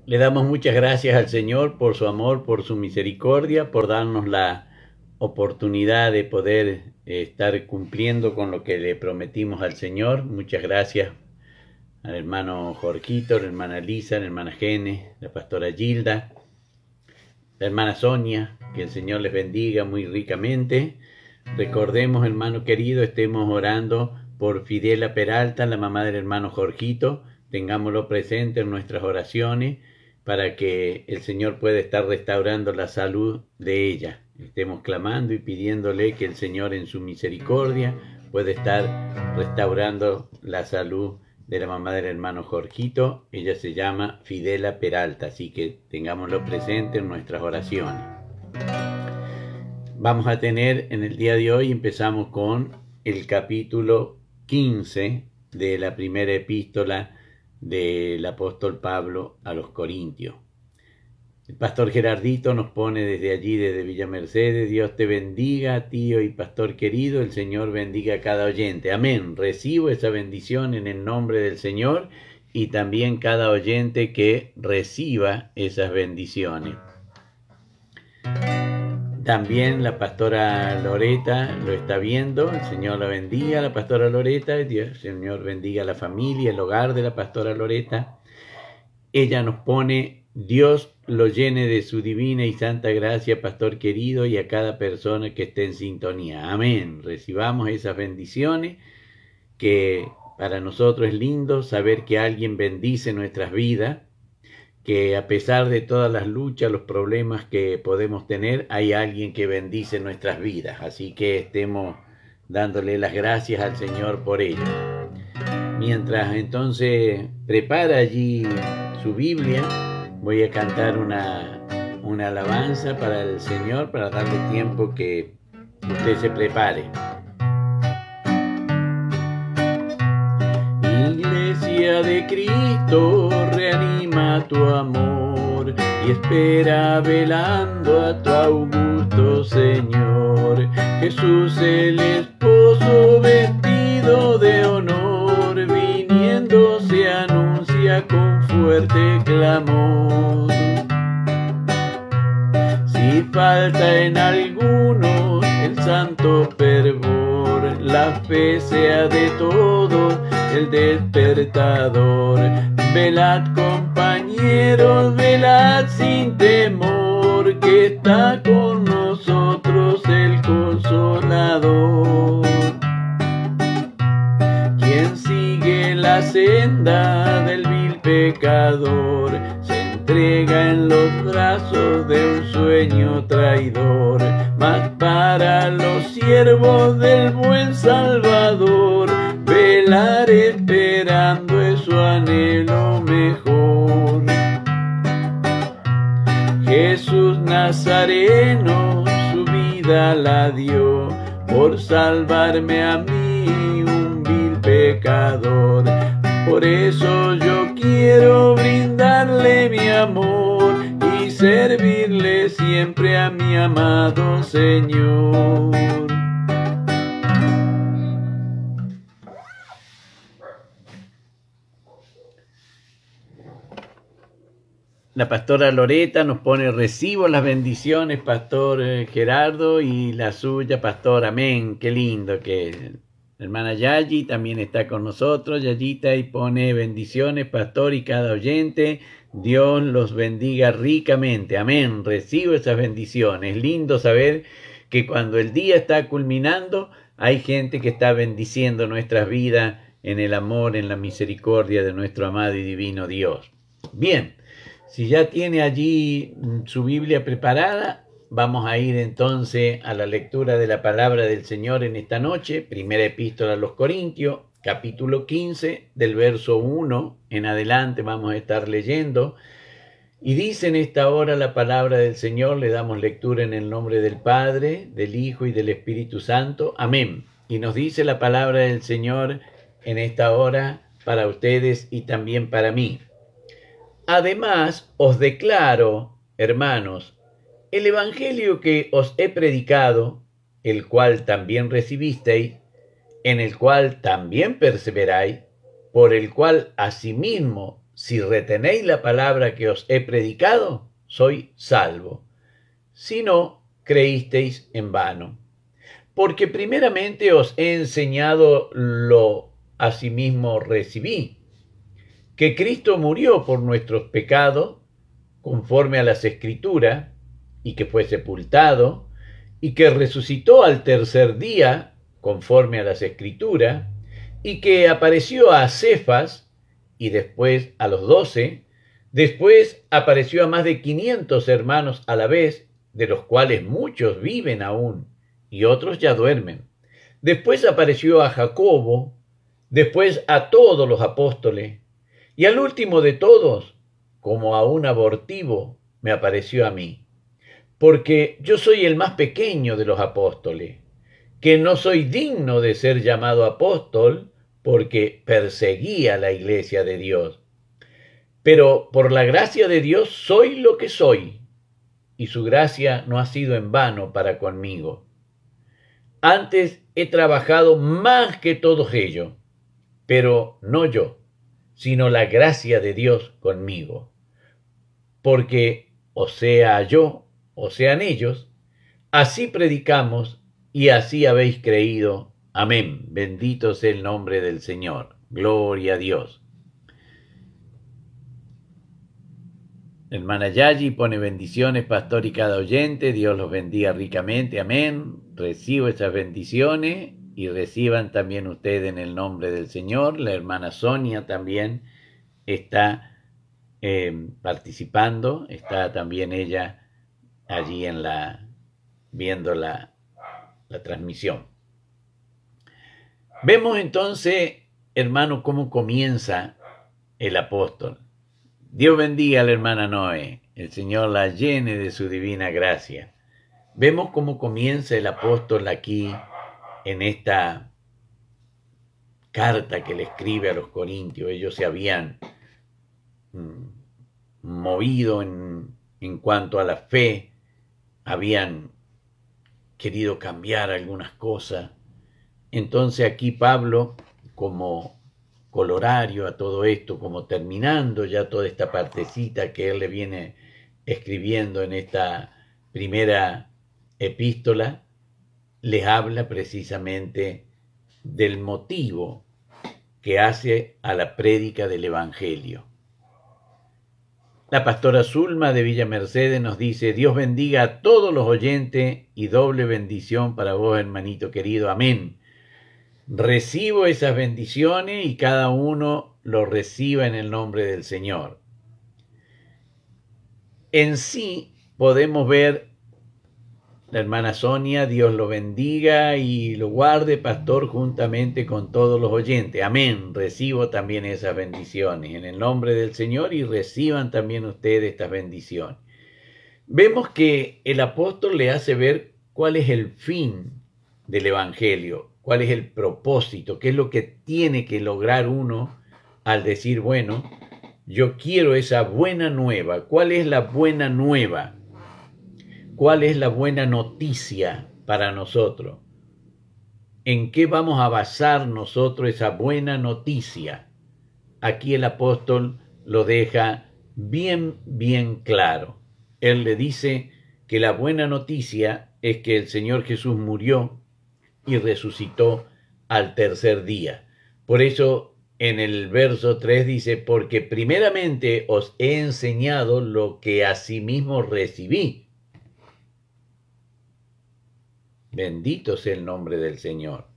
Le damos muchas gracias al Señor por su amor, por su misericordia, por darnos la oportunidad de poder estar cumpliendo con lo que le prometimos al Señor. Muchas gracias al hermano Jorgito, a la hermana Lisa, a la hermana Gene, la pastora Gilda, la hermana Sonia. Que el Señor les bendiga muy ricamente. Recordemos, hermano querido, estemos orando por Fidela Peralta, la mamá del hermano Jorgito. Tengámoslo presente en nuestras oraciones para que el Señor pueda estar restaurando la salud de ella. Estemos clamando y pidiéndole que el Señor en su misericordia pueda estar restaurando la salud de la mamá del hermano Jorgito. Ella se llama Fidela Peralta, así que tengámoslo presente en nuestras oraciones. Vamos a tener en el día de hoy, empezamos con el capítulo 15 de la primera epístola del apóstol Pablo a los Corintios. El pastor Gerardito nos pone desde allí, desde Villa Mercedes: Dios te bendiga, tío y pastor querido, el Señor bendiga a cada oyente. Amén. Recibo esa bendición en el nombre del Señor y también cada oyente que reciba esas bendiciones. También la pastora Loreta lo está viendo. El Señor la bendiga, la pastora Loreta. El Señor bendiga a la familia, el hogar de la pastora Loreta. Ella nos pone: Dios lo llene de su divina y santa gracia, pastor querido, y a cada persona que esté en sintonía. Amén. Recibamos esas bendiciones, que para nosotros es lindo saber que alguien bendice nuestras vidas, que a pesar de todas las luchas, los problemas que podemos tener, hay alguien que bendice nuestras vidas. Así que estemos dándole las gracias al Señor por ello. Mientras entonces prepara allí su Biblia, voy a cantar una alabanza para el Señor, para darle tiempo que usted se prepare. Iglesia de Cristo, reanima tu amor y espera velando a tu augusto Señor. Jesús el esposo vestido de honor, viniendo se anuncia con fuerte clamor. Si falta en algunos el santo fervor, la fe sea de todos el despertador. Velad, compañeros, velad sin temor, que está con nosotros el Consolador. Quien sigue la senda del vil pecador, se entrega en los brazos de un sueño traidor. Mas para los siervos del buen Salvador, velar esperando es su anhelo mejor. Jesús Nazareno su vida la dio por salvarme a mí, un vil pecador. Por eso yo quiero brindarle mi amor y servirle siempre a mi amado Señor. La pastora Loreta nos pone: recibo las bendiciones, pastor Gerardo, y la suya, pastor. Amén. Qué lindo que la hermana Yayi también está con nosotros, Yayita, y pone: bendiciones, pastor, y cada oyente. Dios los bendiga ricamente. Amén. Recibo esas bendiciones. Es lindo saber que cuando el día está culminando, hay gente que está bendiciendo nuestras vidas en el amor, en la misericordia de nuestro amado y divino Dios. Bien. Si ya tiene allí su Biblia preparada, vamos a ir entonces a la lectura de la palabra del Señor en esta noche. Primera epístola a los Corintios, capítulo 15, del verso 1 en adelante vamos a estar leyendo. Y dice en esta hora la palabra del Señor. Le damos lectura en el nombre del Padre, del Hijo y del Espíritu Santo. Amén. Y nos dice la palabra del Señor en esta hora para ustedes y también para mí. Además, os declaro, hermanos, el evangelio que os he predicado, el cual también recibisteis, en el cual también perseveráis, por el cual asimismo si retenéis la palabra que os he predicado, soy salvo. Si no, creísteis en vano. Porque primeramente os he enseñado lo asimismo recibí, que Cristo murió por nuestros pecados, conforme a las Escrituras, y que fue sepultado, y que resucitó al tercer día, conforme a las Escrituras, y que apareció a Cefas, y después a los 12, después apareció a más de 500 hermanos a la vez, de los cuales muchos viven aún, y otros ya duermen. Después apareció a Jacobo, después a todos los apóstoles, y al último de todos, como a un abortivo, me apareció a mí, porque yo soy el más pequeño de los apóstoles, que no soy digno de ser llamado apóstol, porque perseguía la iglesia de Dios. Pero por la gracia de Dios soy lo que soy, y su gracia no ha sido en vano para conmigo. Antes he trabajado más que todos ellos, pero no yo, sino la gracia de Dios conmigo. Porque, o sea yo, o sean ellos, así predicamos y así habéis creído. Amén. Bendito sea el nombre del Señor. Gloria a Dios. Hermana Yayi pone bendiciones, pastor y cada oyente. Dios los bendiga ricamente. Amén. Recibo esas bendiciones y reciban también ustedes en el nombre del Señor. La hermana Sonia también está participando. Está también ella allí viendo la transmisión. Vemos entonces, hermano, cómo comienza el apóstol. Dios bendiga a la hermana Noé, el Señor la llene de su divina gracia. Vemos cómo comienza el apóstol aquí en esta carta que le escribe a los corintios. Ellos se habían movido en cuanto a la fe, habían querido cambiar algunas cosas. Entonces aquí Pablo, como colorario a todo esto, como terminando ya toda esta partecita que él le viene escribiendo en esta primera epístola, les habla precisamente del motivo que hace a la prédica del Evangelio. La pastora Zulma de Villa Mercedes nos dice: Dios bendiga a todos los oyentes y doble bendición para vos, hermanito querido. Amén. Recibo esas bendiciones y cada uno lo reciba en el nombre del Señor. En sí podemos ver, la hermana Sonia, Dios lo bendiga y lo guarde, pastor, juntamente con todos los oyentes. Amén. Recibo también esas bendiciones en el nombre del Señor y reciban también ustedes estas bendiciones. Vemos que el apóstol le hace ver cuál es el fin del Evangelio, cuál es el propósito, qué es lo que tiene que lograr uno al decir, bueno, yo quiero esa buena nueva. ¿Cuál es la buena nueva? ¿Cuál es la buena noticia para nosotros? ¿En qué vamos a basar nosotros esa buena noticia? Aquí el apóstol lo deja bien claro. Él le dice que la buena noticia es que el Señor Jesús murió y resucitó al tercer día. Por eso en el verso 3 dice: porque primeramente os he enseñado lo que asimismo recibí. Bendito sea el nombre del Señor.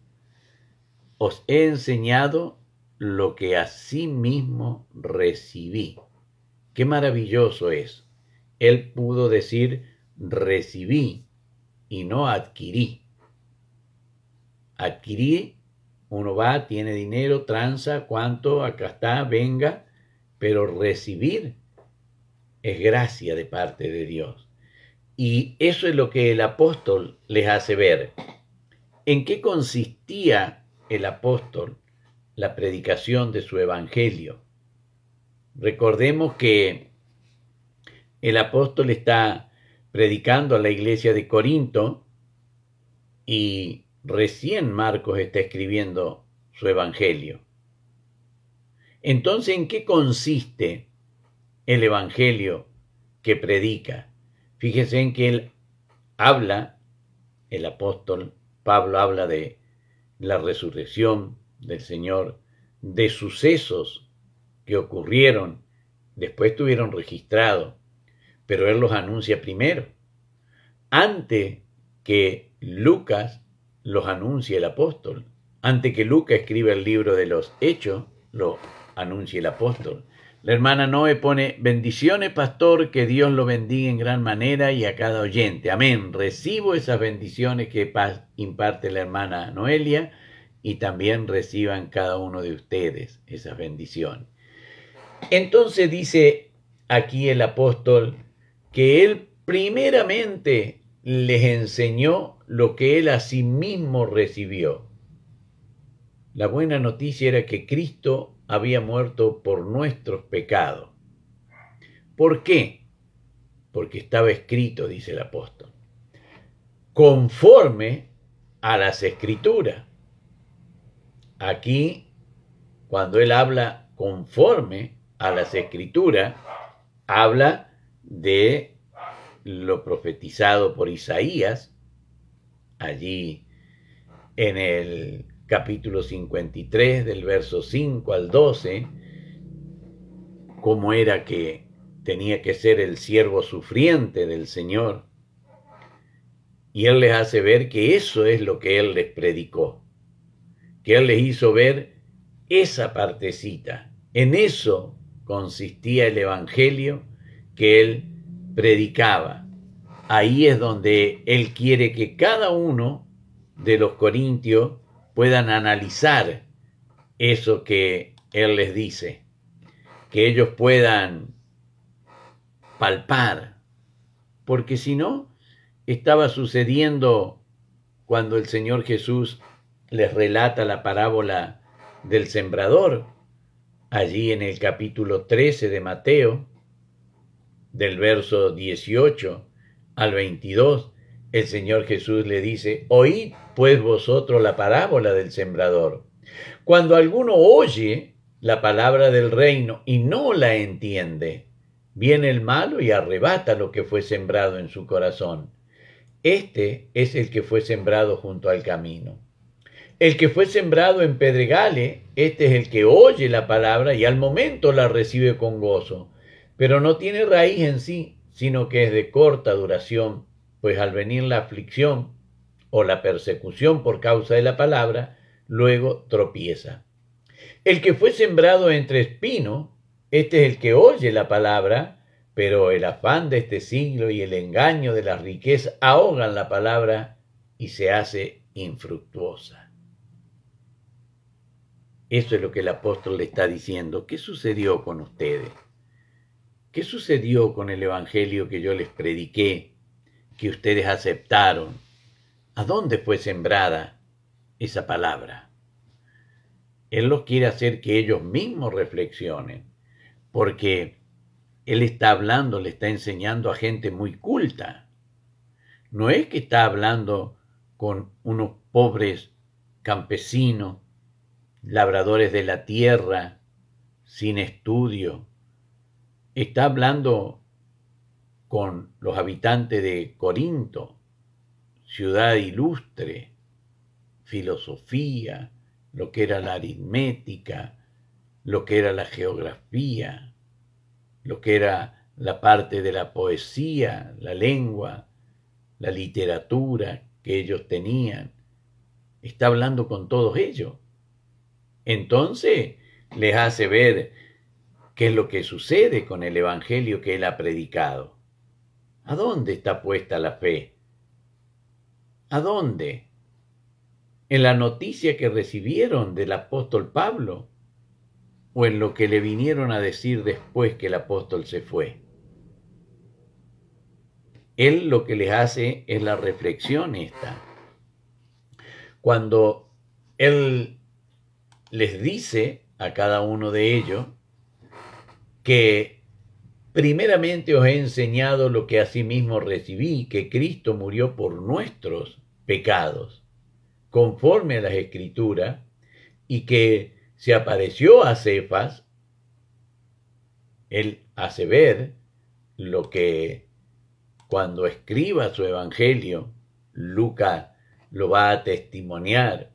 Os he enseñado lo que asimismo recibí. Qué maravilloso es. Él pudo decir recibí y no adquirí. Adquirí, uno va, tiene dinero, tranza, cuánto, acá está, venga, pero recibir es gracia de parte de Dios. Y eso es lo que el apóstol les hace ver. ¿En qué consistía el apóstol la predicación de su evangelio? Recordemos que el apóstol está predicando a la iglesia de Corinto y recién Marcos está escribiendo su evangelio. Entonces, ¿en qué consiste el evangelio que predica? Fíjese en que él habla, el apóstol Pablo habla de la resurrección del Señor, de sucesos que ocurrieron, después estuvieron registrados, pero él los anuncia primero. Antes que Lucas los anuncie el apóstol, antes que Lucas escriba el libro de los Hechos, lo anuncia el apóstol. La hermana Noé pone: bendiciones, pastor, que Dios lo bendiga en gran manera y a cada oyente. Amén. Recibo esas bendiciones que imparte la hermana Noelia y también reciban cada uno de ustedes esas bendiciones. Entonces dice aquí el apóstol que él primeramente les enseñó lo que él a sí mismo recibió. La buena noticia era que Cristo había muerto por nuestros pecados. ¿Por qué? Porque estaba escrito, dice el apóstol, conforme a las Escrituras. Aquí, cuando él habla conforme a las Escrituras, habla de lo profetizado por Isaías, allí en el capítulo 53, del verso 5 al 12, cómo era que tenía que ser el siervo sufriente del Señor. Y él les hace ver que eso es lo que él les predicó, que él les hizo ver esa partecita. En eso consistía el evangelio que él predicaba. Ahí es donde él quiere que cada uno de los corintios puedan analizar eso que él les dice, que ellos puedan palpar, porque si no, estaba sucediendo cuando el Señor Jesús les relata la parábola del sembrador, allí en el capítulo 13 de Mateo, del verso 18 al 22, el Señor Jesús le dice: oíd pues vosotros la parábola del sembrador. Cuando alguno oye la palabra del reino y no la entiende, viene el malo y arrebata lo que fue sembrado en su corazón. Este es el que fue sembrado junto al camino. El que fue sembrado en pedregales, este es el que oye la palabra y al momento la recibe con gozo, pero no tiene raíz en sí, sino que es de corta duración, pues al venir la aflicción o la persecución por causa de la palabra, luego tropieza. El que fue sembrado entre espinos, este es el que oye la palabra, pero el afán de este siglo y el engaño de las riquezas ahogan la palabra y se hace infructuosa. Eso es lo que el apóstol le está diciendo. ¿Qué sucedió con ustedes? ¿Qué sucedió con el evangelio que yo les prediqué, que ustedes aceptaron? ¿A dónde fue sembrada esa palabra? Él los quiere hacer que ellos mismos reflexionen, porque él está hablando, le está enseñando a gente muy culta. No es que está hablando con unos pobres campesinos, labradores de la tierra, sin estudio. Está hablando con los habitantes de Corinto, ciudad ilustre, filosofía, lo que era la aritmética, lo que era la geografía, lo que era la parte de la poesía, la lengua, la literatura que ellos tenían. Está hablando con todos ellos. Entonces les hace ver qué es lo que sucede con el evangelio que él ha predicado. ¿A dónde está puesta la fe? ¿A dónde? ¿En la noticia que recibieron del apóstol Pablo? ¿O en lo que le vinieron a decir después que el apóstol se fue? Él lo que les hace es la reflexión esta. Cuando él les dice a cada uno de ellos que primeramente os he enseñado lo que asimismo recibí, que Cristo murió por nuestros pecados, conforme a las Escrituras, y que se apareció a Cefas, Él hace ver lo que cuando escriba su evangelio, Lucas lo va a testimoniar.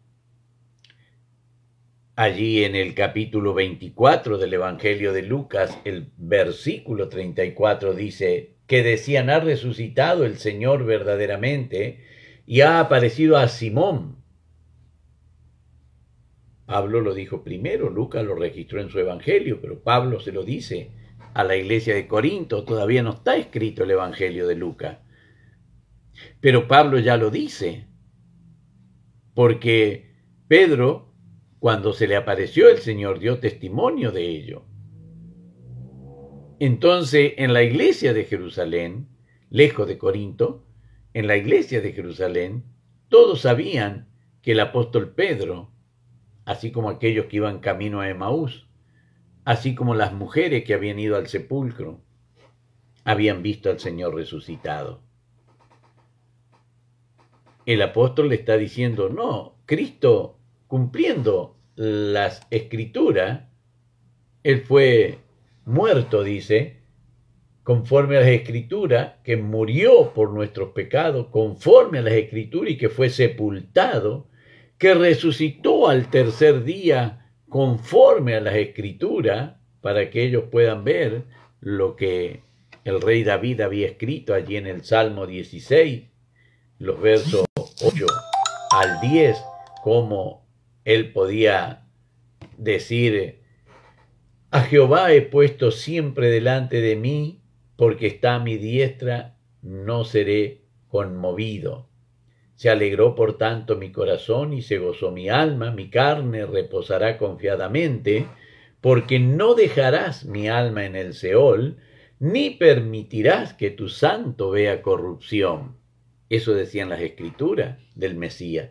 Allí en el capítulo 24 del Evangelio de Lucas, el versículo 34 dice que decían: ha resucitado el Señor verdaderamente y ha aparecido a Simón. Pablo lo dijo primero, Lucas lo registró en su Evangelio, pero Pablo se lo dice a la iglesia de Corinto. Todavía no está escrito el Evangelio de Lucas, pero Pablo ya lo dice, porque Pedro, cuando se le apareció el Señor, dio testimonio de ello. Entonces, en la iglesia de Jerusalén, lejos de Corinto, en la iglesia de Jerusalén, todos sabían que el apóstol Pedro, así como aquellos que iban camino a Emaús, así como las mujeres que habían ido al sepulcro, habían visto al Señor resucitado. El apóstol le está diciendo: no, Cristo, cumpliendo las Escrituras, Él fue muerto, dice, conforme a las Escrituras, que murió por nuestros pecados, conforme a las Escrituras, y que fue sepultado, que resucitó al tercer día, conforme a las Escrituras, para que ellos puedan ver lo que el rey David había escrito allí en el Salmo 16, los versos 8 al 10, cómo él podía decir: a Jehová he puesto siempre delante de mí, porque está a mi diestra, no seré conmovido. Se alegró por tanto mi corazón y se gozó mi alma, mi carne reposará confiadamente, porque no dejarás mi alma en el Seol, ni permitirás que tu santo vea corrupción. Eso decían las Escrituras del Mesías.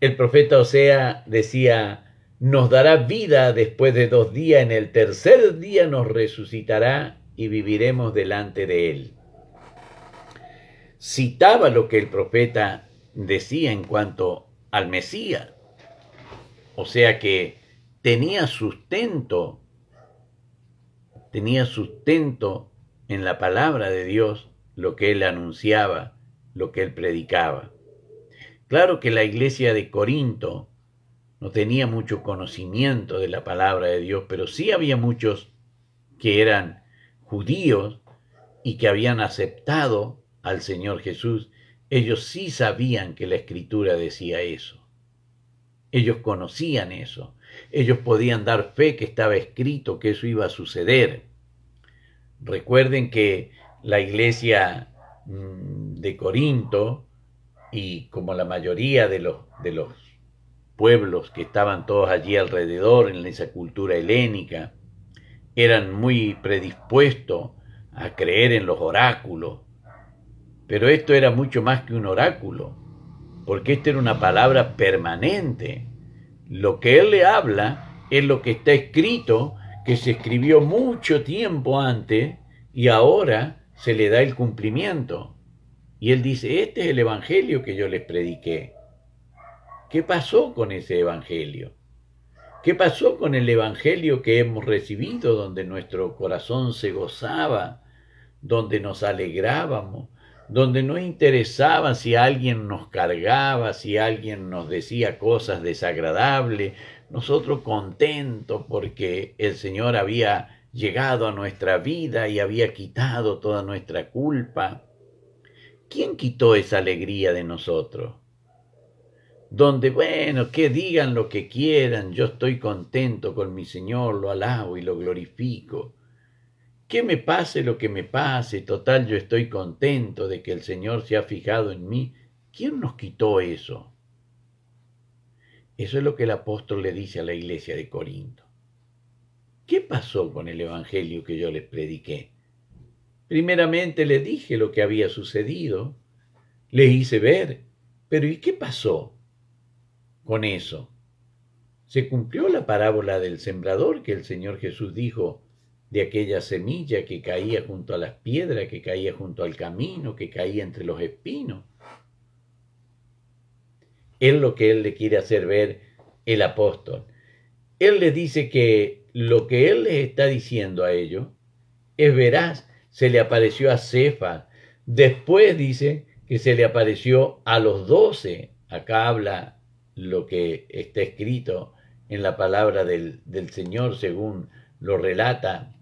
El profeta Oseas decía: nos dará vida después de 2 días, en el tercer día nos resucitará y viviremos delante de él. Citaba lo que el profeta decía en cuanto al Mesías. O sea que tenía sustento en la palabra de Dios, lo que él anunciaba, lo que él predicaba. Claro que la iglesia de Corinto no tenía mucho conocimiento de la palabra de Dios, pero sí había muchos que eran judíos y que habían aceptado al Señor Jesús. Ellos sí sabían que la Escritura decía eso. Ellos conocían eso. Ellos podían dar fe que estaba escrito, que eso iba a suceder. Recuerden que la iglesia de Corinto, y como la mayoría de los pueblos que estaban todos allí alrededor en esa cultura helénica, eran muy predispuestos a creer en los oráculos. Pero esto era mucho más que un oráculo, porque esta era una palabra permanente. Lo que él le habla es lo que está escrito, que se escribió mucho tiempo antes y ahora se le da el cumplimiento. Y él dice: este es el evangelio que yo les prediqué. ¿Qué pasó con ese evangelio? ¿Qué pasó con el evangelio que hemos recibido, donde nuestro corazón se gozaba, donde nos alegrábamos, donde no interesaba si alguien nos cargaba, si alguien nos decía cosas desagradables, nosotros contentos porque el Señor había llegado a nuestra vida y había quitado toda nuestra culpa? ¿Quién quitó esa alegría de nosotros? Donde, bueno, que digan lo que quieran, yo estoy contento con mi Señor, lo alabo y lo glorifico. Que me pase lo que me pase, total, yo estoy contento de que el Señor se ha fijado en mí. ¿Quién nos quitó eso? Eso es lo que el apóstol le dice a la iglesia de Corinto. ¿Qué pasó con el evangelio que yo les prediqué? Primeramente les dije lo que había sucedido, les hice ver, pero ¿y qué pasó con eso? Se cumplió la parábola del sembrador que el Señor Jesús dijo, de aquella semilla que caía junto a las piedras, que caía junto al camino, que caía entre los espinos. Es lo que él le quiere hacer ver el apóstol. Él le dice que lo que él les está diciendo a ellos es veraz. Se le apareció a Cefas. Después dice que se le apareció a los 12. Acá habla lo que está escrito en la palabra del Señor, según lo relata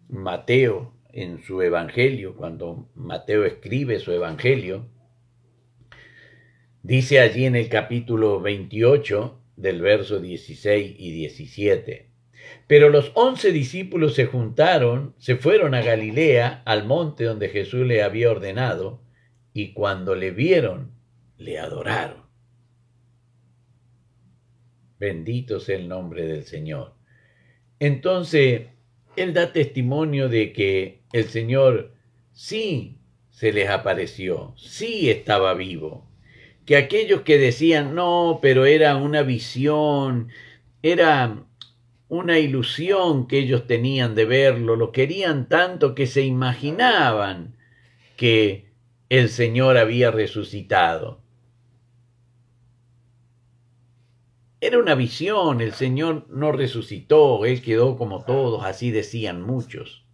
Mateo en su evangelio. Cuando Mateo escribe su evangelio, dice allí en el capítulo 28 del verso 16 y 17: pero los 11 discípulos se juntaron, se fueron a Galilea, al monte donde Jesús le había ordenado, y cuando le vieron, le adoraron. Bendito sea el nombre del Señor. Entonces, él da testimonio de que el Señor sí se les apareció, sí estaba vivo. Que aquellos que decían, no, pero era una visión, era una ilusión que ellos tenían de verlo, lo querían tanto que se imaginaban que el Señor había resucitado. Era una visión, el Señor no resucitó, Él quedó como todos, así decían muchos.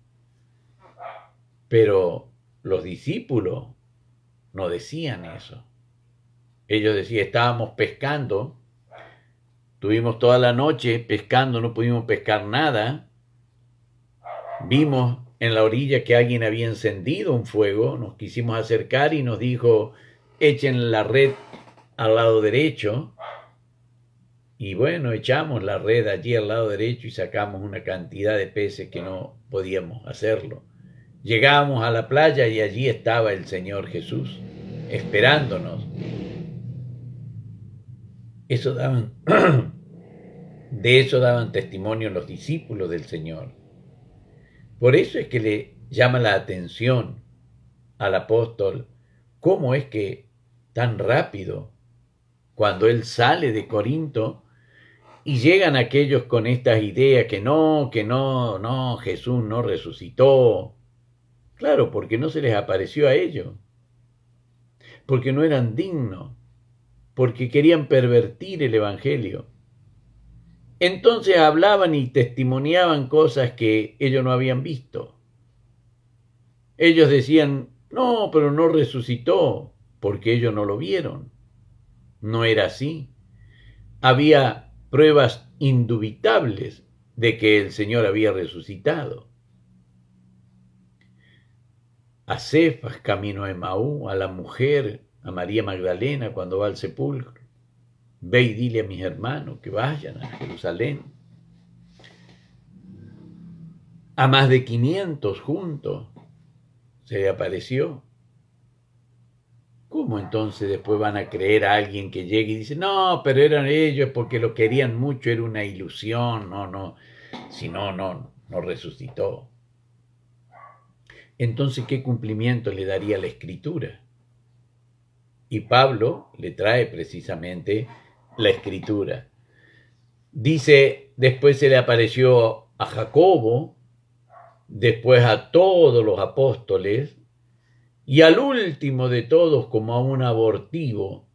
Pero los discípulos no decían eso. Ellos decían, estábamos pescando, tuvimos toda la noche pescando, no pudimos pescar nada. Vimos en la orilla que alguien había encendido un fuego, nos quisimos acercar y nos dijo, echen la red al lado derecho. Y bueno, echamos la red allí al lado derecho y sacamos una cantidad de peces que no podíamos hacerlo. Llegamos a la playa y allí estaba el Señor Jesús, esperándonos. De eso daban testimonio los discípulos del Señor. Por eso es que le llama la atención al apóstol cómo es que tan rápido, cuando él sale de Corinto y llegan aquellos con estas ideas que no, Jesús no resucitó. Claro, porque no se les apareció a ellos, porque no eran dignos, porque querían pervertir el evangelio. Entonces hablaban y testimoniaban cosas que ellos no habían visto. Ellos decían, no, pero no resucitó, porque ellos no lo vieron. No era así. Había pruebas indubitables de que el Señor había resucitado. A Cefas, camino a Emaú, a la mujer, a María Magdalena cuando va al sepulcro. Ve y dile a mis hermanos que vayan a Jerusalén. A más de 500 juntos se le apareció. ¿Cómo entonces después van a creer a alguien que llegue y dice, no, pero eran ellos porque lo querían mucho, era una ilusión, si no resucitó? Entonces, ¿qué cumplimiento le daría la Escritura? Y Pablo le trae precisamente la Escritura. Dice, después se le apareció a Jacobo, después a todos los apóstoles, y al último de todos, como a un abortivo,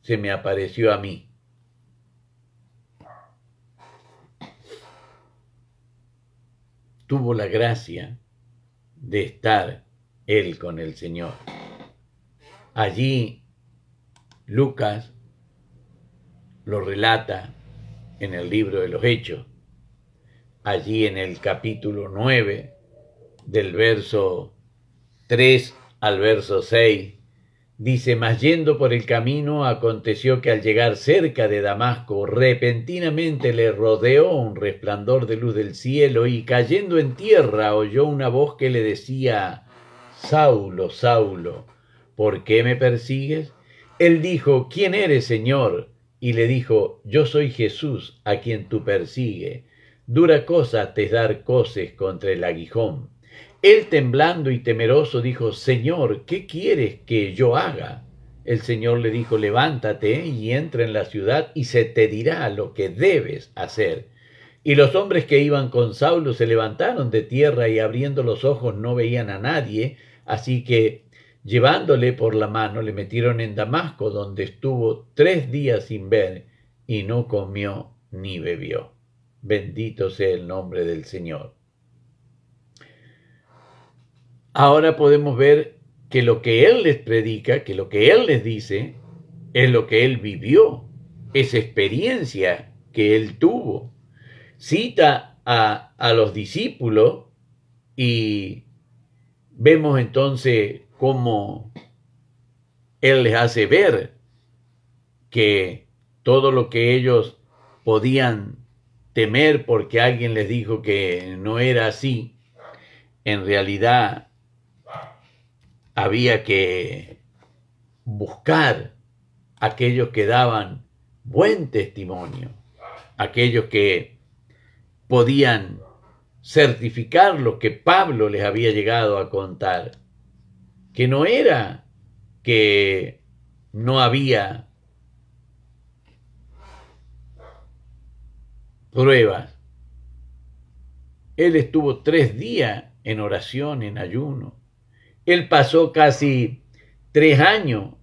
se me apareció a mí. Tuvo la gracia de estar él con el Señor. Allí Lucas lo relata en el libro de los Hechos. Allí en el capítulo 9, del verso 3 al verso 6, dice, mas yendo por el camino, aconteció que al llegar cerca de Damasco, repentinamente le rodeó un resplandor de luz del cielo, y cayendo en tierra oyó una voz que le decía, Saulo, Saulo, ¿por qué me persigues? Él dijo, ¿quién eres, Señor? Y le dijo, yo soy Jesús, a quien tú persigues. Dura cosa te es dar coces contra el aguijón. Él, temblando y temeroso, dijo, Señor, ¿qué quieres que yo haga? El Señor le dijo, levántate y entra en la ciudad y se te dirá lo que debes hacer. Y los hombres que iban con Saulo se levantaron de tierra y abriendo los ojos no veían a nadie, así que llevándole por la mano le metieron en Damasco, donde estuvo 3 días sin ver y no comió ni bebió. Bendito sea el nombre del Señor. Ahora podemos ver que lo que Él les predica, que lo que Él les dice, es lo que Él vivió, esa experiencia que Él tuvo. Cita a los discípulos y vemos entonces cómo Él les hace ver que todo lo que ellos podían temer porque alguien les dijo que no era así, en realidad había que buscar aquellos que daban buen testimonio, aquellos que podían certificar lo que Pablo les había llegado a contar, que no era que no había pruebas. Él estuvo 3 días en oración, en ayuno. Él pasó casi 3 años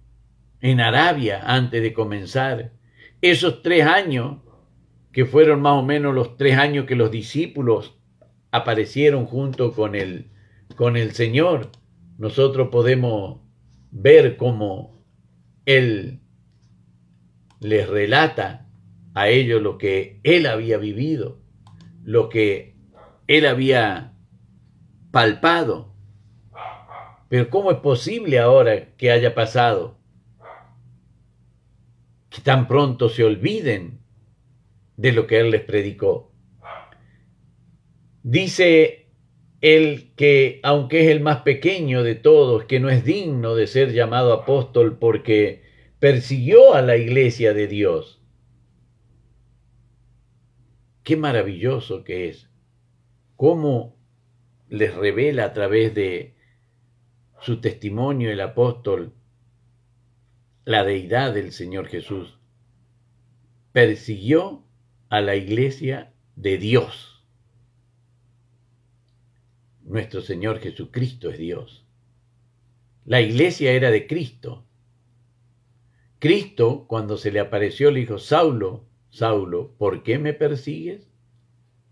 en Arabia antes de comenzar. Esos 3 años, que fueron más o menos los 3 años que los discípulos aparecieron junto con el Señor, nosotros podemos ver cómo Él les relata a ellos lo que Él había vivido, lo que Él había palpado. Pero ¿cómo es posible ahora que haya pasado? Que tan pronto se olviden de lo que Él les predicó. Dice Él que, aunque es el más pequeño de todos, que no es digno de ser llamado apóstol porque persiguió a la iglesia de Dios. Qué maravilloso que es. Cómo les revela a través de su testimonio el apóstol la deidad del Señor Jesús. Persiguió a la iglesia de Dios. Nuestro Señor Jesucristo es Dios. La iglesia era de Cristo. Cristo, cuando se le apareció, le dijo: Saulo, Saulo, ¿por qué me persigues?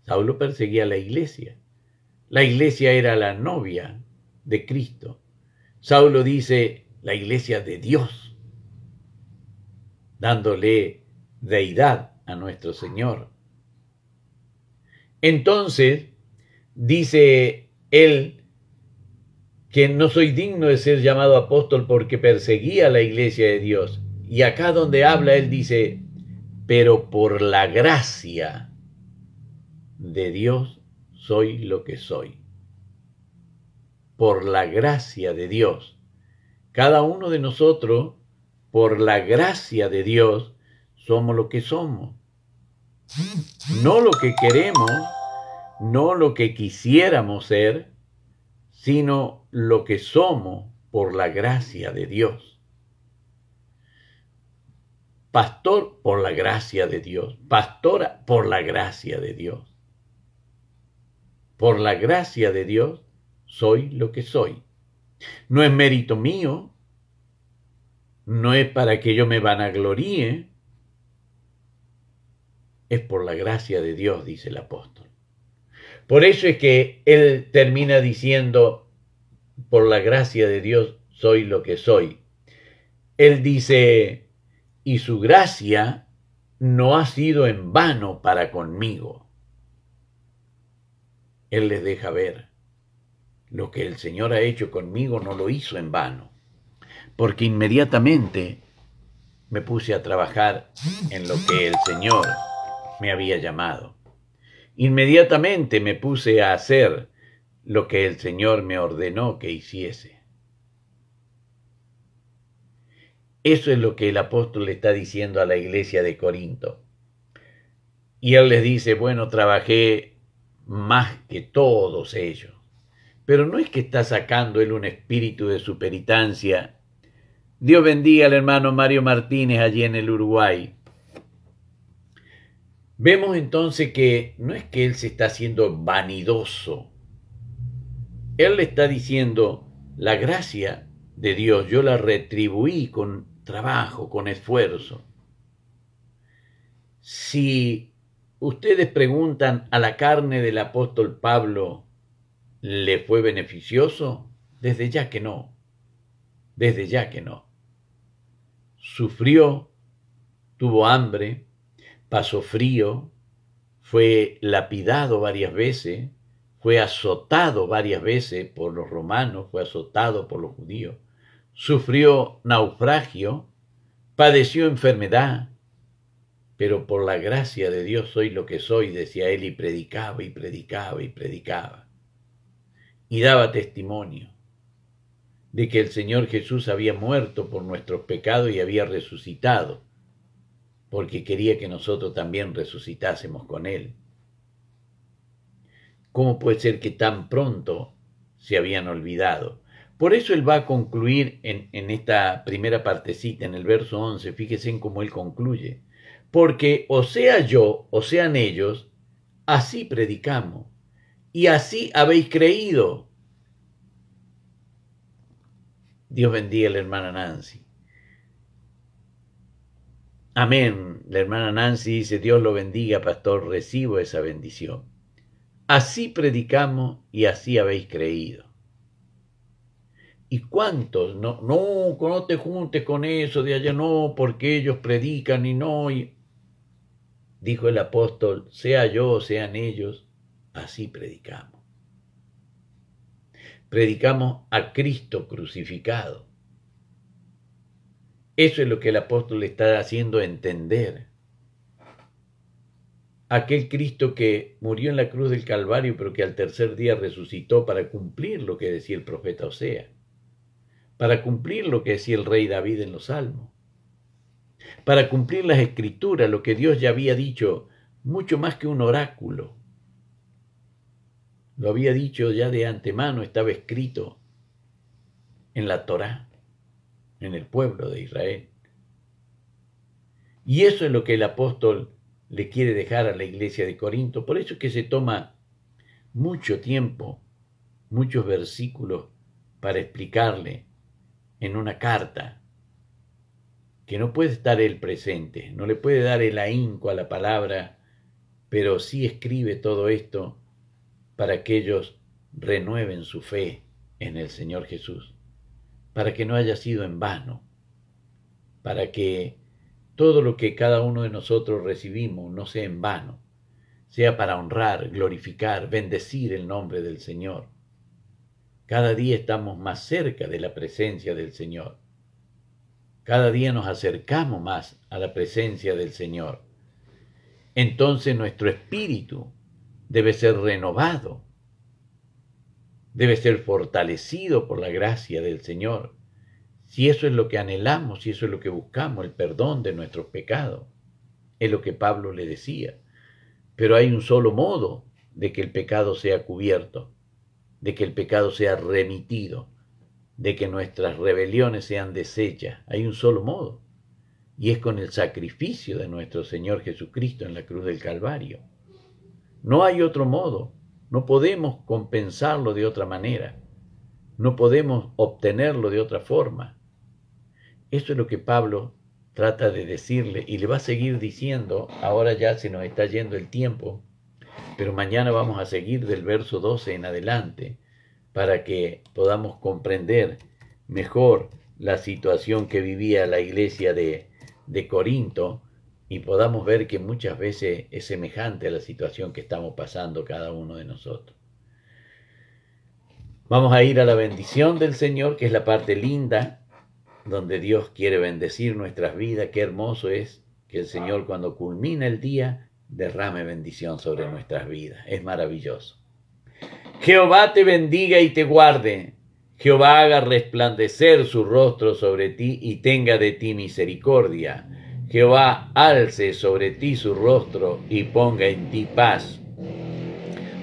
Saulo perseguía a la iglesia. La iglesia era la novia de Cristo. Saulo dice: la iglesia de Dios, dándole deidad a nuestro Señor. Entonces, dice él que no soy digno de ser llamado apóstol porque perseguía a la iglesia de Dios. Y acá donde habla, él dice: pero por la gracia de Dios soy lo que soy. Por la gracia de Dios. Cada uno de nosotros, por la gracia de Dios, somos lo que somos. No lo que queremos, no lo que quisiéramos ser, sino lo que somos por la gracia de Dios. Pastor por la gracia de Dios. Pastora por la gracia de Dios. Por la gracia de Dios soy lo que soy. No es mérito mío, no es para que yo me vanagloríe, es por la gracia de Dios, dice el apóstol. Por eso es que él termina diciendo: por la gracia de Dios soy lo que soy. Él dice: y su gracia no ha sido en vano para conmigo. Él les deja ver: lo que el Señor ha hecho conmigo no lo hizo en vano, porque inmediatamente me puse a trabajar en lo que el Señor me había llamado. Inmediatamente me puse a hacer lo que el Señor me ordenó que hiciese. Eso es lo que el apóstol le está diciendo a la iglesia de Corinto. Y él les dice: bueno, trabajé más que todos ellos. Pero no es que está sacando él un espíritu de superitancia. Dios bendiga al hermano Mario Martínez allí en el Uruguay. Vemos entonces que no es que él se está haciendo vanidoso. Él le está diciendo: la gracia de Dios yo la retribuí con trabajo, con esfuerzo. Si Ustedes preguntan, ¿a la carne del apóstol Pablo le fue beneficioso? Desde ya que no, desde ya que no. Sufrió, tuvo hambre, pasó frío, fue lapidado varias veces, fue azotado varias veces por los romanos, fue azotado por los judíos, sufrió naufragio, padeció enfermedad, pero por la gracia de Dios soy lo que soy, decía él, y predicaba y predicaba y predicaba. Y daba testimonio de que el Señor Jesús había muerto por nuestros pecados y había resucitado, porque quería que nosotros también resucitásemos con Él. ¿Cómo puede ser que tan pronto se habían olvidado? Por eso Él va a concluir en esta primera partecita, en el verso 11, fíjense en cómo Él concluye. Porque o sea yo, o sean ellos, así predicamos, y así habéis creído. Dios bendiga a la hermana Nancy. Amén. La hermana Nancy dice, Dios lo bendiga, pastor, recibo esa bendición. Así predicamos y así habéis creído. ¿Y cuántos? No te juntes con eso de allá, no, porque ellos predican y no. Dijo el apóstol, sea yo o sean ellos, así predicamos. Predicamos a Cristo crucificado. Eso es lo que el apóstol le está haciendo entender. Aquel Cristo que murió en la cruz del Calvario, pero que al tercer día resucitó para cumplir lo que decía el profeta Osea, para cumplir lo que decía el rey David en los Salmos, para cumplir las Escrituras, lo que Dios ya había dicho, mucho más que un oráculo. Lo había dicho ya de antemano, estaba escrito en la Torá, en el pueblo de Israel. Y eso es lo que el apóstol le quiere dejar a la iglesia de Corinto. Por eso es que se toma mucho tiempo, muchos versículos para explicarle en una carta que no puede estar él presente, no le puede dar el ahínco a la palabra, pero sí escribe todo esto para que ellos renueven su fe en el Señor Jesús, para que no haya sido en vano, para que todo lo que cada uno de nosotros recibimos no sea en vano, sea para honrar, glorificar, bendecir el nombre del Señor. Cada día estamos más cerca de la presencia del Señor. Cada día nos acercamos más a la presencia del Señor. Entonces nuestro espíritu debe ser renovado, debe ser fortalecido por la gracia del Señor. Si eso es lo que anhelamos, si eso es lo que buscamos, el perdón de nuestros pecados, es lo que Pablo le decía. Pero hay un solo modo de que el pecado sea cubierto, de que el pecado sea remitido, de que nuestras rebeliones sean deshechas. Hay un solo modo, y es con el sacrificio de nuestro Señor Jesucristo en la cruz del Calvario. No hay otro modo, no podemos compensarlo de otra manera, no podemos obtenerlo de otra forma. Eso es lo que Pablo trata de decirle y le va a seguir diciendo. Ahora ya se nos está yendo el tiempo, pero mañana vamos a seguir del verso 12 en adelante para que podamos comprender mejor la situación que vivía la iglesia de Corinto y podamos ver que muchas veces es semejante a la situación que estamos pasando cada uno de nosotros. Vamos a ir a la bendición del Señor, que es la parte linda, donde Dios quiere bendecir nuestras vidas. Qué hermoso es que el Señor, cuando culmina el día, derrame bendición sobre nuestras vidas. Es maravilloso. Jehová te bendiga y te guarde. Jehová haga resplandecer su rostro sobre ti y tenga de ti misericordia. Jehová alce sobre ti su rostro y ponga en ti paz.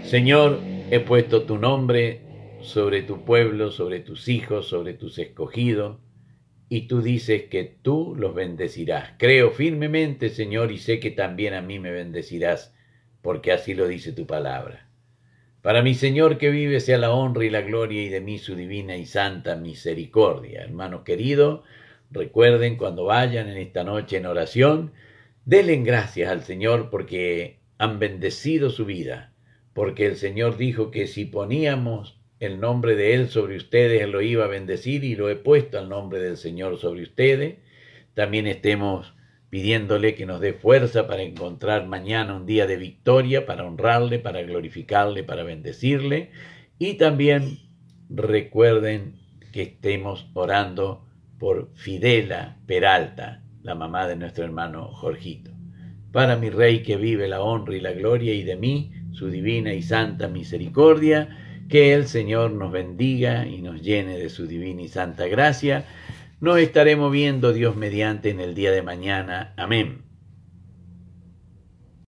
Señor, he puesto tu nombre sobre tu pueblo, sobre tus hijos, sobre tus escogidos, y tú dices que tú los bendecirás. Creo firmemente, Señor, y sé que también a mí me bendecirás, porque así lo dice tu palabra. Para mi Señor que vive sea la honra y la gloria, y de mí su divina y santa misericordia. Hermanos queridos, recuerden cuando vayan en esta noche en oración, denle gracias al Señor, porque han bendecido su vida, porque el Señor dijo que si poníamos el nombre de Él sobre ustedes, Él lo iba a bendecir, y lo he puesto el nombre del Señor sobre ustedes. También estemos pidiéndole que nos dé fuerza para encontrar mañana un día de victoria, para honrarle, para glorificarle, para bendecirle. Y también recuerden que estemos orando por Fidela Peralta, la mamá de nuestro hermano Jorgito. Para mi Rey que vive, la honra y la gloria, y de mí su divina y santa misericordia, que el Señor nos bendiga y nos llene de su divina y santa gracia. Nos estaremos viendo, Dios mediante, en el día de mañana. Amén.